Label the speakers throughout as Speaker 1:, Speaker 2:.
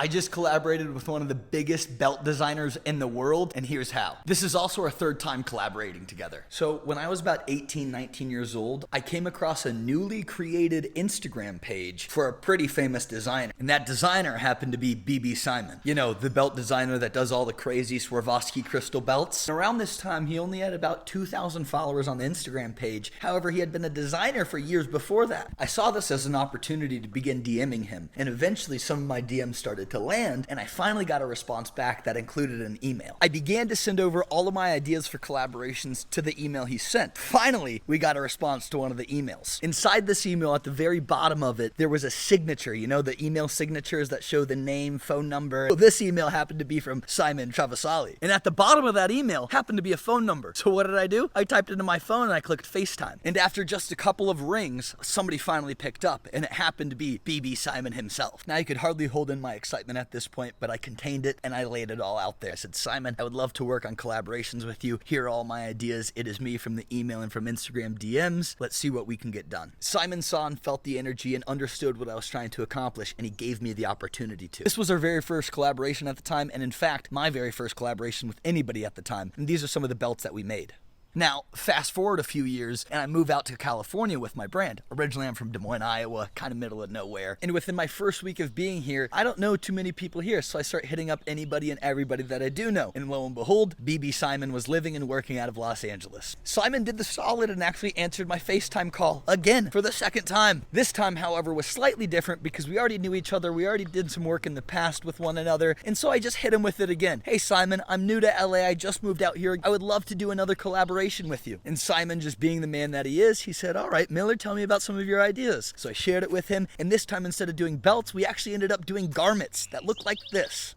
Speaker 1: I just collaborated with one of the biggest belt designers in the world, and here's how. This is also our third time collaborating together. So when I was about 18, 19 years old, I came across a newly created Instagram page for a pretty famous designer. And that designer happened to be BB Simon. You know, the belt designer that does all the crazy Swarovski Crystal belts. And around this time, he only had about 2,000 followers on the Instagram page. However, he had been a designer for years before that. I saw this as an opportunity to begin DMing him, and eventually some of my DMs started to land, and I finally got a response back that included an email. I began to send over all of my ideas for collaborations to the email he sent. Finally, we got a response to one of the emails. Inside this email, at the very bottom of it, there was a signature, you know, the email signatures that show the name, phone number. Well, this email happened to be from Simon Travisali, and at the bottom of that email happened to be a phone number. So what did I do? I typed into my phone and I clicked FaceTime, and after just a couple of rings, somebody finally picked up, and it happened to be BB Simon himself. Now, you could hardly hold in my excitement at this point, but I contained it and I laid it all out there. I said, Simon, I would love to work on collaborations with you. Here are all my ideas. It is me from the email and from Instagram DMs. Let's see what we can get done. Simon saw and felt the energy and understood what I was trying to accomplish, and he gave me the opportunity to. This was our very first collaboration at the time, and in fact, my very first collaboration with anybody at the time. And these are some of the belts that we made. Now, fast forward a few years, and I move out to California with my brand. Originally, I'm from Des Moines, Iowa, kind of middle of nowhere. And within my first week of being here, I don't know too many people here, so I start hitting up anybody and everybody that I do know. And lo and behold, BB Simon was living and working out of Los Angeles. Simon did the solid and actually answered my FaceTime call again for the second time. This time, however, was slightly different because we already knew each other. We already did some work in the past with one another. And so I just hit him with it again. Hey, Simon, I'm new to LA. I just moved out here. I would love to do another collaboration with you. And Simon, just being the man that he is, he said, all right, Miller, tell me about some of your ideas. So I shared it with him. And this time, instead of doing belts, we actually ended up doing garments that look like this.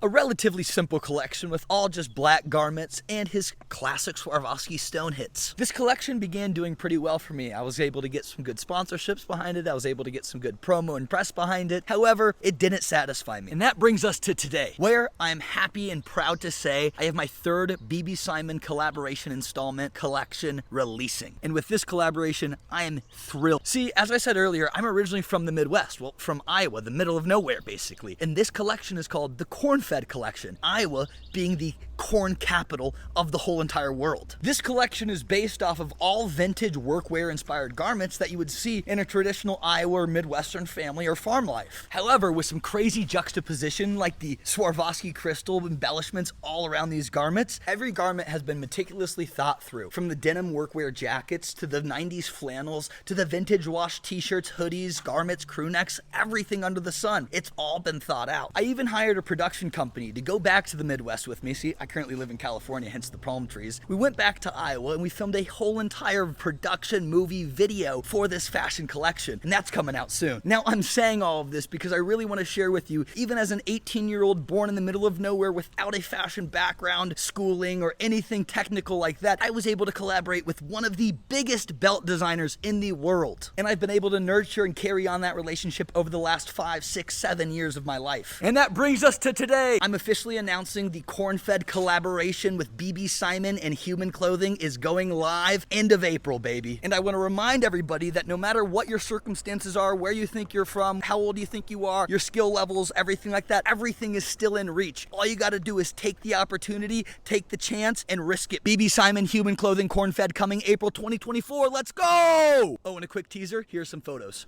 Speaker 1: A relatively simple collection with all just black garments and his classic Swarovski stone hits. This collection began doing pretty well for me. I was able to get some good sponsorships behind it. I was able to get some good promo and press behind it. However, it didn't satisfy me. And that brings us to today, where I'm happy and proud to say I have my third BB Simon collaboration installment collection releasing. And with this collaboration, I am thrilled. See, as I said earlier, I'm originally from the Midwest, well, from Iowa, the middle of nowhere, basically. And this collection is called the CornFed Collection, Iowa being the corn capital of the whole entire world. This collection is based off of all vintage workwear inspired garments that you would see in a traditional Iowa or Midwestern family or farm life. However, with some crazy juxtaposition like the Swarovski crystal embellishments all around these garments, every garment has been meticulously thought through. From the denim workwear jackets to the 90s flannels to the vintage wash t-shirts, hoodies, garments, crew necks, everything under the sun. It's all been thought out. I even hired a production company to go back to the Midwest with me. See, I currently live in California, hence the palm trees. We went back to Iowa and we filmed a whole entire production movie video for this fashion collection, and that's coming out soon. Now, I'm saying all of this because I really want to share with you, even as an 18-year-old born in the middle of nowhere without a fashion background, schooling, or anything technical like that, I was able to collaborate with one of the biggest belt designers in the world. And I've been able to nurture and carry on that relationship over the last 5, 6, 7 years of my life. And that brings us to today. I'm officially announcing the CornFed collaboration with BB Simon and Human Clothing is going live end of April, baby. And I want to remind everybody that no matter what your circumstances are, where you think you're from, how old you think you are, your skill levels, everything like that, everything is still in reach. All you got to do is take the opportunity, take the chance, and risk it. BB Simon, Human Clothing, CornFed coming April 2024. Let's go! Oh, and a quick teaser, here's some photos.